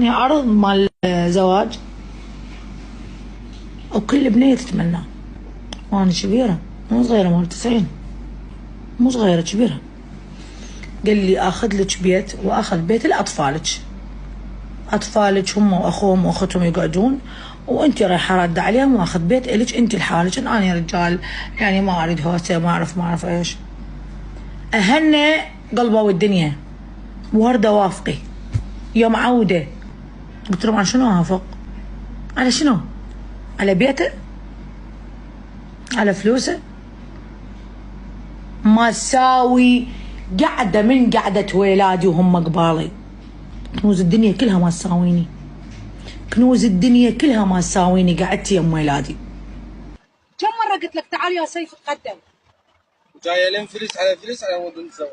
اعطاني عرض مال زواج وكل بنية تتمناه، وانا كبيرة مو صغيرة، مال 90، مو صغيرة كبيرة. قال لي اخذ لك بيت واخذ بيت لاطفالك، اطفالك هم واخوهم واختهم يقعدون، وانت رايحه راده عليهم، واخذ بيت الك انت لحالك. انا رجال يعني ما اريد هوسه، ما اعرف ايش. اهنى قلبه والدنيا. ورده وافقي يوم عوده. قلت لهم على شنو اوافق؟ على شنو؟ على بيته؟ على فلوسه؟ ما تساوي قعده من قعده ولادي وهم قبالي. كنوز الدنيا كلها ما تساويني، كنوز الدنيا كلها ما تساويني قعدتي يم ولادي. كم مرة قلت لك تعال يا سيف تقدم؟ جاي لين فلوس على فلوس على مود نتزوج.